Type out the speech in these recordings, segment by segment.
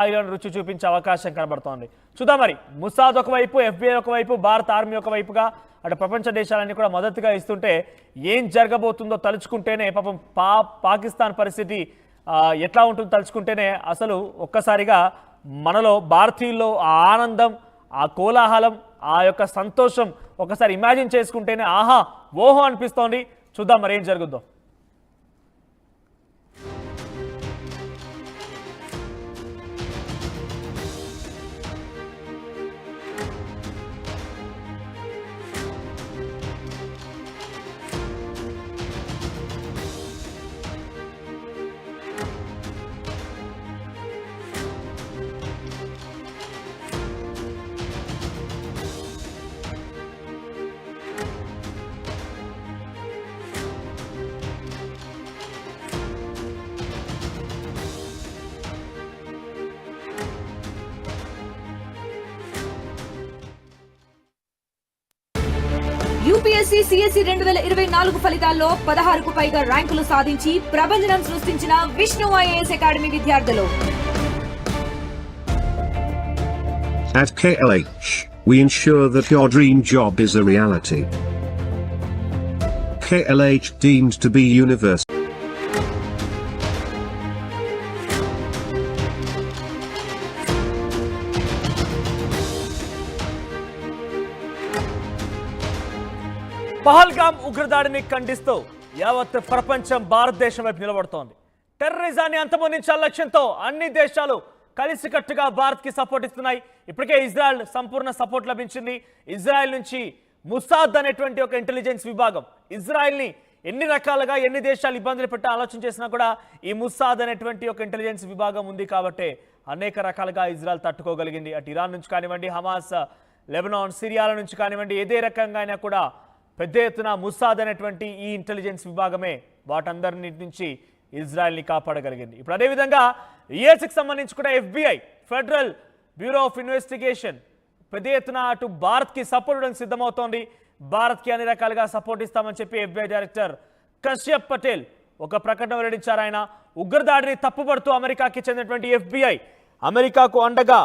స్థాయిలో రుచి చూపించే అవకాశం కనబడుతోంది. చూద్దాం మరి ముసాద్ ఒకవైపు, ఎఫ్బిఐ ఒకవైపు, భారత ఆర్మీ ఒకవైపుగా అటు ప్రపంచ దేశాలన్నీ కూడా మద్దతుగా ఇస్తుంటే ఏం జరగబోతుందో తలుచుకుంటేనే పాపం పాకిస్తాన్ పరిస్థితి ఎట్లా ఉంటుందో తలుచుకుంటేనే అసలు ఒక్కసారిగా మనలో భారతీయుల్లో ఆ ఆనందం, ఆ కోలాహలం, ఆ యొక్క సంతోషం ఒకసారి ఇమాజిన్ చేసుకుంటేనే ఆహా ఓహో అనిపిస్తోంది. చూద్దాం మరి ఏం జరుగుద్దో. యూపీఎస్సీ సిఎస్సి 2024 ఫలితాల్లో 16కు పైగా ర్యాంకులు సాధించి ప్రభంజనం సృష్టించిన విష్ణు ఐఏఎస్ అకాడమీ విద్యార్థులు. At KLH, we ensure that your dream job is a reality. KLH deemed to be universal. Pahalgam ఉగ్రదాడిని ఖండిస్తూ యావత్ ప్రపంచం భారతదేశం వైపు నిలబడుతోంది. టెర్రరిజాన్ని అంతమొందించే లక్ష్యంతో అన్ని దేశాలు కలిసికట్టుగా భారత్కి సపోర్ట్ ఇస్తున్నాయి. ఇప్పటికే ఇజ్రాయెల్ సంపూర్ణ సపోర్ట్ లభించింది. ఇజ్రాయెల్ నుంచి ముసాద్ అనేటువంటి ఒక ఇంటెలిజెన్స్ విభాగం ఇజ్రాయెల్ని ఎన్ని రకాలుగా ఎన్ని దేశాలు ఇబ్బందులు పెట్టి ఆలోచన చేసినా కూడా ఈ ముసాద్ అనేటువంటి ఒక ఇంటెలిజెన్స్ విభాగం ఉంది కాబట్టి అనేక రకాలుగా ఇజ్రాయెల్ తట్టుకోగలిగింది. అటు ఇరాన్ నుంచి కానివ్వండి, హమాస్, లెబనాన్, సిరియాల నుంచి కానివ్వండి, ఏదే రకంగా అయినా కూడా పెద్ద ఎత్తున ముసాద్ అనేటువంటి ఈ ఇంటెలిజెన్స్ విభాగమే వాటందరి నుంచి ఇజ్రాయెల్ని కాపాడగలిగింది. ఇప్పుడు అదేవిధంగా యుఎస్కి సంబంధించి కూడా FBI, federal bureau of investigation పెద్ద ఎత్తున అటు భారత్కి సపోర్ట్ ఇవ్వడానికి సిద్ధమవుతోంది. భారత్కి అన్ని రకాలుగా సపోర్ట్ ఇస్తామని చెప్పి ఎఫ్బిఐ డైరెక్టర్ కశ్యప్ పటేల్ ఒక ప్రకటన వెల్లడించారు. ఆయన ఉగ్రదాడిని తప్పుపడుతూ అమెరికాకి చెందినటువంటి ఎఫ్బిఐ అమెరికాకు అండగా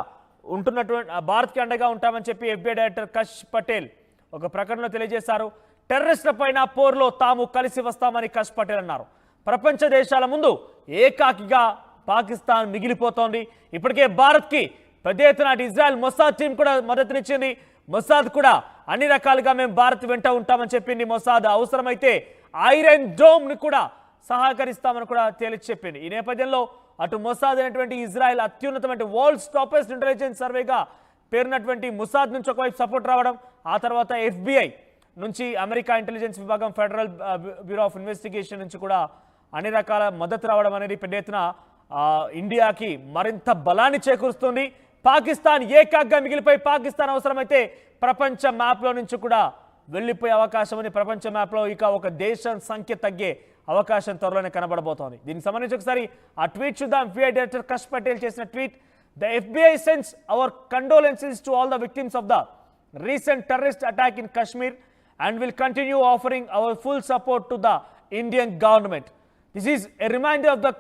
ఉంటున్నటువంటి భారత్కి అండగా ఉంటామని చెప్పి ఎఫ్బిఐ డైరెక్టర్ కష్ పటేల్ ఒక ప్రకటనలో తెలియజేశారు. టెర్రరిస్టుల పైన పోర్లో తాము కలిసి వస్తామని కష్ పటేల్ అన్నారు. ప్రపంచ దేశాల ముందు ఏకాకిగా పాకిస్తాన్ మిగిలిపోతోంది. ఇప్పటికే భారత్కి పెద్ద ఎత్తున ఇజ్రాయెల్ మొసాద్ టీం కూడా మద్దతునిచ్చింది. మొసాద్ కూడా అన్ని రకాలుగా మేము భారత్ వెంట ఉంటామని చెప్పింది. మొసాద్ అవసరమైతే ఐరన్ డోమ్ని కూడా సహకరిస్తామని కూడా తేల్చి చెప్పింది. ఈ నేపథ్యంలో అటు మొసాద్ అనేటువంటి ఇజ్రాయెల్ అత్యున్నతమైన వరల్డ్ టాపెస్ట్ ఇంటెలిజెన్స్ సర్వేగా పేరున్నటువంటి ముసాద్ నుంచి ఒకవైపు సపోర్ట్ రావడం, ఆ తర్వాత ఎఫ్బిఐ నుంచి అమెరికా ఇంటెలిజెన్స్ విభాగం, ఫెడరల్ బ్యూరో ఆఫ్ ఇన్వెస్టిగేషన్ నుంచి కూడా అన్ని రకాల మద్దతు రావడం అనేది పెద్ద ఎత్తున ఇండియాకి మరింత బలాన్ని చేకూరుస్తుంది. పాకిస్తాన్ ఏకాగ్గా మిగిలిపోయి పాకిస్తాన్ అవసరమైతే ప్రపంచ మ్యాప్లో నుంచి కూడా వెళ్ళిపోయే అవకాశం ఉంది. ప్రపంచ మ్యాప్లో ఇక ఒక దేశం సంఖ్య తగ్గే అవకాశం త్వరలోనే కనబడబోతోంది. దీనికి సంబంధించి ఒకసారి ఆ ట్వీట్ చూద్దాం. ఎఫ్బిఐ డైరెక్టర్ కష్ పటేల్ చేసిన tweet: The FBI sends our condolences to all the victims of the recent terrorist attack in Kashmir and will continue offering our full support to the Indian government. This is a reminder of the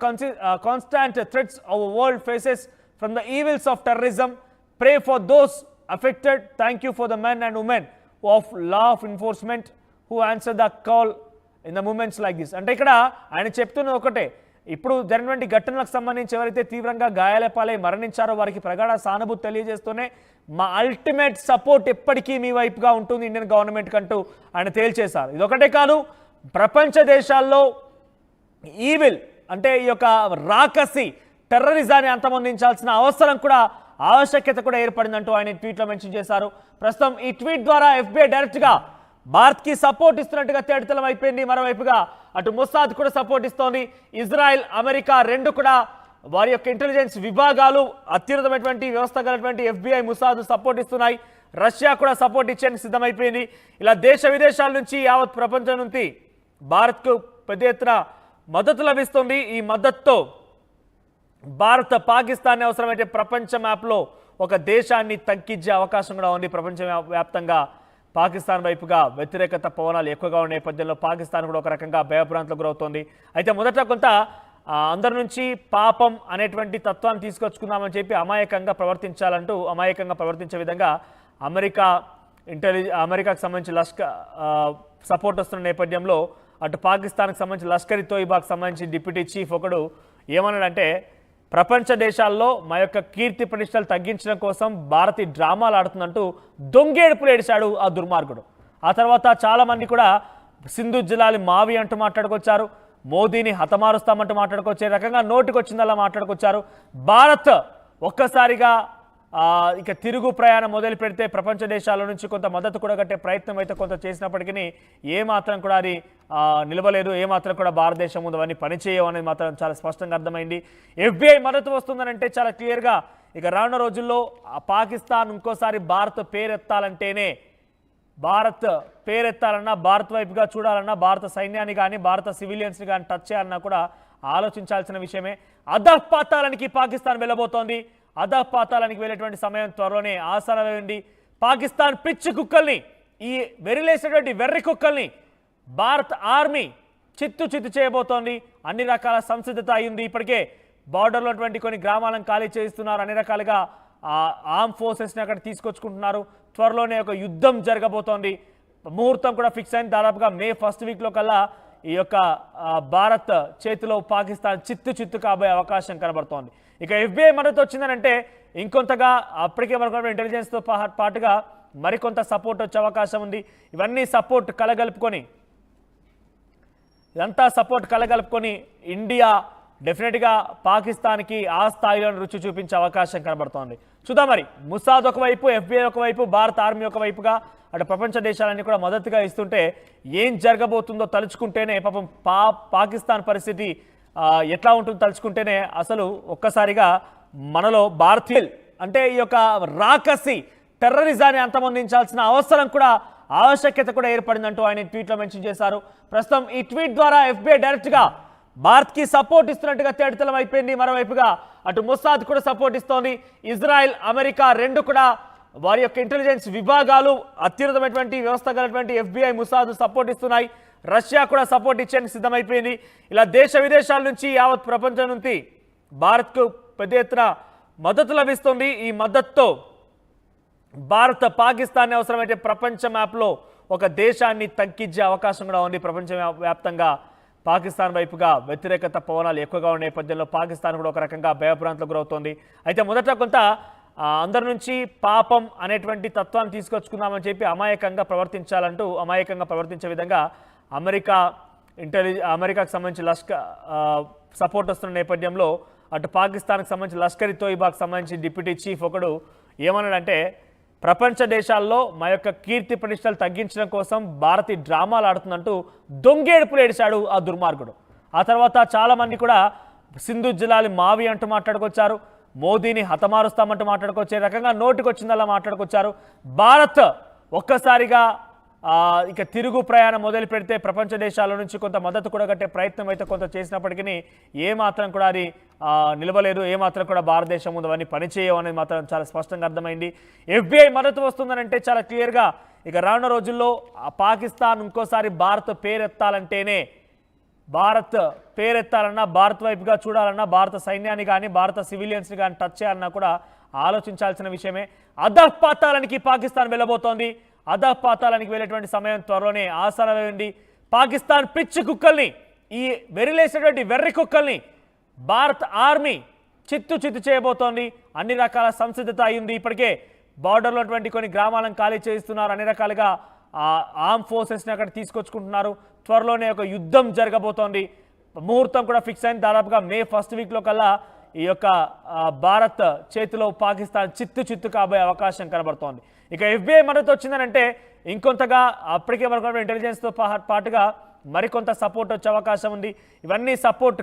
constant threats our world faces from the evils of terrorism. Pray for those affected. Thank you for the men and women of law enforcement who answer the call in the moments like this. అంటే ఇక్కడ ఆయన చెప్తున్నది ఒకటే, ఇప్పుడు జరిగినటువంటి ఘటనలకు సంబంధించి ఎవరైతే తీవ్రంగా గాయాల పాలై మరణించారో వారికి ప్రగాఢ సానుభూతి తెలియజేస్తూనే మా అల్టిమేట్ సపోర్ట్ ఎప్పటికీ మీ వైపుగా ఉంటుంది ఇండియన్ గవర్నమెంట్ కంటూ ఆయన తేల్చేశారు. ఇదొకటే కాదు, ప్రపంచ దేశాల్లో ఈవిల్ అంటే ఈ యొక్క రాకసి టెర్రరిజాన్ని అంతమొందించాల్సిన అవసరం కూడా ఆవశ్యకత కూడా ఏర్పడిందంటూ ఆయన ట్వీట్లో మెన్షన్ చేశారు. ప్రస్తుతం ఈ ట్వీట్ ద్వారా ఎఫ్బిఐ డైరెక్ట్గా భారత్కి సపోర్ట్ ఇస్తున్నట్టుగా తేటతెల్లం అయిపోయింది. మరోవైపుగా అటు మొసాద్ కూడా సపోర్ట్ ఇస్తోంది. ఇజ్రాయెల్, అమెరికా రెండు కూడా వారి యొక్క ఇంటెలిజెన్స్ విభాగాలు అత్యున్నతమైనటువంటి వ్యవస్థ కలిగినటువంటి ఎఫ్బిఐ, ముసాద్ సపోర్ట్ ఇస్తున్నాయి. రష్యా కూడా సపోర్ట్ ఇచ్చేందుకు సిద్ధమైపోయింది. ఇలా దేశ విదేశాల నుంచి యావత్ ప్రపంచం నుంచి భారత్కు పెద్ద ఎత్తున మద్దతు లభిస్తుంది. ఈ మద్దతుతో భారత పాకిస్తాన్ అవసరమైతే ప్రపంచ మ్యాప్లో ఒక దేశాన్ని తగ్గించే అవకాశం కూడా ఉంది. ప్రపంచ వ్యాప్తంగా పాకిస్తాన్ వైపుగా వ్యతిరేకత పవనాలు ఎక్కువగా ఉన్న నేపథ్యంలో పాకిస్తాన్ కూడా ఒక రకంగా భయభ్రాంతులకు గురవుతోంది. అయితే మొదట కొంత అందరి నుంచి పాపం అనేటువంటి తత్వాన్ని తీసుకొచ్చుకుందామని చెప్పి అమాయకంగా ప్రవర్తించే విధంగా అమెరికాకు సంబంధించి సపోర్ట్ వస్తున్న నేపథ్యంలో అటు పాకిస్తాన్కి సంబంధించి లష్కర్ ఇ తోయిబాకు సంబంధించి డిప్యూటీ చీఫ్ ఒకడు ఏమన్నాడంటే, ప్రపంచ దేశాల్లో మా యొక్క కీర్తి ప్రతిష్టలు తగ్గించడం కోసం భారత్ డ్రామాలు ఆడుతుందంటూ దొంగేడుపులు ఏడిశాడు ఆ దుర్మార్గుడు. ఆ తర్వాత చాలామంది కూడా సింధు జిలాలి మావి అంటూ మాట్లాడుకొచ్చారు, మోదీని హతమారుస్తామంటూ మాట్లాడుకొచ్చే రకంగా నోటికొచ్చిందల్లా మాట్లాడుకొచ్చారు. భారత్ ఒక్కసారిగా ఇక తిరుగు ప్రయాణం మొదలు పెడితే ప్రపంచ దేశాల నుంచి కొంత మద్దతు కూడా కట్టే ప్రయత్నం అయితే కొంత చేసినప్పటికీ ఏమాత్రం కూడా అది నిలవలేదు. ఏమాత్రం కూడా భారతదేశం ముందు అవన్నీ పనిచేయవు అనేది మాత్రం చాలా స్పష్టంగా అర్థమైంది. FBI మద్దతు వస్తుందనంటే చాలా క్లియర్గా ఇక రానున్న రోజుల్లో పాకిస్తాన్ ఇంకోసారి భారత్ పేరెత్తాలన్నా భారత్ వైపుగా చూడాలన్నా భారత సైన్యాన్ని కానీ భారత సివిలియన్స్ని కానీ టచ్ చేయాలన్నా కూడా ఆలోచించాల్సిన విషయమే. అధఃపాతాళానికి పాకిస్తాన్ వెళ్ళబోతోంది. అధఃపాతాళానికి వెళ్ళేటువంటి సమయం త్వరలోనే ఆసనమైంది. పాకిస్తాన్ పిచ్చి కుక్కల్ని, ఈ వెరిలేసినటువంటి వెర్రి కుక్కల్ని భారత్ ఆర్మీ చిత్తు చేయబోతోంది. అన్ని రకాల సంసిద్ధత అయింది. ఇప్పటికే బార్డర్లో కొన్ని గ్రామాలను ఖాళీ చేయిస్తున్నారు. అన్ని రకాలుగా ఆర్మ్ ఫోర్సెస్ని అక్కడ తీసుకొచ్చుకుంటున్నారు. త్వరలోనే ఒక యుద్ధం జరగబోతోంది. ముహూర్తం కూడా ఫిక్స్ అయింది. దాదాపుగా మే 1st వీక్లో కల్లా ఈ యొక్క భారత్ చేతిలో పాకిస్తాన్ చిత్తు కాబోయే అవకాశం కనబడుతోంది. ఇక FBI మద్దతు వచ్చిందనంటే ఇంకొంతగా అప్పటికే మనకు ఇంటెలిజెన్స్తో పాటుగా మరికొంత సపోర్ట్ వచ్చే అవకాశం ఉంది. ఇవన్నీ సపోర్ట్ కలగలుపుకొని ఇండియా డెఫినెట్గా పాకిస్తాన్కి ఆ స్థాయిలో రుచి చూపించే అవకాశం కనబడుతోంది. చూద్దాం మరి. ముసాద్ ఒకవైపు, FBI ఒకవైపు, భారత ఆర్మీ ఒకవైపుగా అటు ప్రపంచ దేశాలన్నీ కూడా మద్దతుగా ఇస్తుంటే ఏం జరగబోతుందో తలుచుకుంటేనే పాపం పాకిస్తాన్ పరిస్థితి ఎట్లా ఉంటుందో తలుచుకుంటేనే అసలు ఒక్కసారిగా మనలో భారతీయులు అంటే ఈ యొక్క రాకసి టెర్రరిజాన్ని అంతమొందించాల్సిన ఆవశ్యకత కూడా ఏర్పడిందంటూ ఆయన ట్వీట్లో మెన్షన్ చేశారు. ప్రస్తుతం ఈ ట్వీట్ ద్వారా FBI డైరెక్ట్గా భారత్కి సపోర్ట్ ఇస్తున్నట్టుగా తేటతెల్లం అయిపోయింది. మరోవైపుగా అటు మొసాద్ కూడా సపోర్ట్ ఇస్తోంది. ఇజ్రాయెల్, అమెరికా రెండు కూడా వారి యొక్క ఇంటెలిజెన్స్ విభాగాలు అత్యున్నతమైనటువంటి వ్యవస్థ కలిగినటువంటి FBI, మొసాద్ సపోర్ట్ ఇస్తున్నాయి. రష్యా కూడా సపోర్ట్ ఇచ్చేందుకు సిద్ధమైపోయింది. ఇలా దేశ విదేశాల నుంచి యావత్ ప్రపంచం నుంచి భారత్కు పెద్ద ఎత్తున మద్దతు లభిస్తుంది. ఈ మద్దతుతో భారత్ పాకిస్తాన్ అవసరమైతే ప్రపంచ మ్యాప్లో ఒక దేశాన్ని తగ్గించే అవకాశం కూడా ఉంది. ప్రపంచ వ్యాప్తంగా పాకిస్తాన్ వైపుగా వ్యతిరేకత పవనాలు ఎక్కువగా ఉన్న నేపథ్యంలో పాకిస్తాన్ కూడా ఒక రకంగా భయభ్రాంతులకు గురవుతోంది. అయితే మొదట కొంత అందరి నుంచి పాపం అనేటువంటి తత్వాన్ని తీసుకొచ్చుకుందామని చెప్పి అమాయకంగా ప్రవర్తించే విధంగా అమెరికాకు సంబంధించి సపోర్ట్ వస్తున్న నేపథ్యంలో అటు పాకిస్తాన్కి సంబంధించి లష్కర్ ఇ తోయిబాకు సంబంధించి డిప్యూటీ చీఫ్ ఒకడు ఏమన్నాడంటే, ప్రపంచ దేశాల్లో మా యొక్క కీర్తి ప్రతిష్టలు తగ్గించడం కోసం భారత్ డ్రామాలు ఆడుతుందంటూ దొంగేడుపులు ఏడిశాడు ఆ దుర్మార్గుడు. ఆ తర్వాత చాలామంది కూడా సింధు జిలాలి మావి అంటూ మాట్లాడుకొచ్చారు, మోదీని హతమారుస్తామంటూ మాట్లాడుకొచ్చే రకంగా నోటికొచ్చిందల్లా మాట్లాడుకొచ్చారు. భారత్ ఒక్కసారిగా ఇక తిరుగు ప్రయాణం మొదలు పెడితే ప్రపంచ దేశాల నుంచి కొంత మద్దతు కూడా కట్టే ప్రయత్నం అయితే కొంత చేసినప్పటికీ ఏమాత్రం కూడా అది నిలవలేదు. ఏమాత్రం కూడా భారతదేశం ముందు అవన్నీ పనిచేయవు అనేది మాత్రం చాలా స్పష్టంగా అర్థమైంది. FBI మద్దతు వస్తుందనంటే చాలా క్లియర్గా ఇక రానున్న రోజుల్లో పాకిస్తాన్ ఇంకోసారి భారత్ పేరెత్తాలన్నా భారత్ వైపుగా చూడాలన్నా భారత సైన్యాన్ని కానీ భారత సివిలియన్స్ని కానీ టచ్ చేయాలన్నా కూడా ఆలోచించాల్సిన విషయమే. అధఃపాతాళానికి పాకిస్తాన్ వెళ్ళబోతోంది. అధఃపాతాళానికి వెళ్ళేటువంటి సమయం త్వరలోనే ఆసనమైంది. పాకిస్తాన్ పిచ్చి కుక్కల్ని, ఈ వెరిలేసినటువంటి వెర్రి కుక్కల్ని భారత్ ఆర్మీ చిత్తు చేయబోతోంది. అన్ని రకాల సంసిద్ధత అయింది. ఇప్పటికే బార్డర్లో కొన్ని గ్రామాలను ఖాళీ చేయిస్తున్నారు. అన్ని రకాలుగా ఆర్మ్ ఫోర్సెస్ని అక్కడ తీసుకొచ్చుకుంటున్నారు. త్వరలోనే ఒక యుద్ధం జరగబోతోంది. ముహూర్తం కూడా ఫిక్స్ అయింది. దాదాపుగా మే 1st వీక్లో కల్లా ఈ యొక్క భారత్ చేతిలో పాకిస్తాన్ చిత్తు కాబోయే అవకాశం కనబడుతోంది. ఇక FBI మద్దతు వచ్చిందనంటే ఇంకొంతగా అప్పటికే మనకు ఇంటెలిజెన్స్తో పాటుగా మరికొంత సపోర్ట్ వచ్చే అవకాశం ఉంది. ఇవన్నీ సపోర్ట్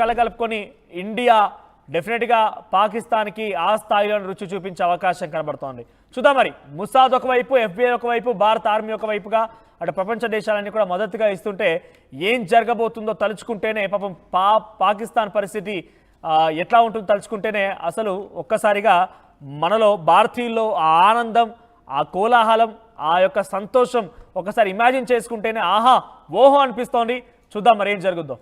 కలగలుపుకొని ఇండియా డెఫినెట్గా పాకిస్తాన్కి ఆ స్థాయిలో రుచి చూపించే అవకాశం కనబడుతోంది. చూద్దాం మరి. మొసాద్ ఒకవైపు, FBI ఒకవైపు, భారత ఆర్మీ ఒకవైపుగా అటు ప్రపంచ దేశాలన్నీ కూడా మద్దతుగా ఇస్తుంటే ఏం జరగబోతుందో తలుచుకుంటేనే పాపం పాకిస్తాన్ పరిస్థితి ఎట్లా ఉంటుందో తలుచుకుంటేనే అసలు ఒక్కసారిగా మనలో భారతీయుల్లో ఆ ఆనందం, ఆ కోలాహలం, ఆ యొక్క సంతోషం ఒకసారి ఇమాజిన్ చేసుకుంటేనే ఆహా ఓహో అనిపిస్తోంది. చూద్దాం మరి ఏం జరుగుద్దో.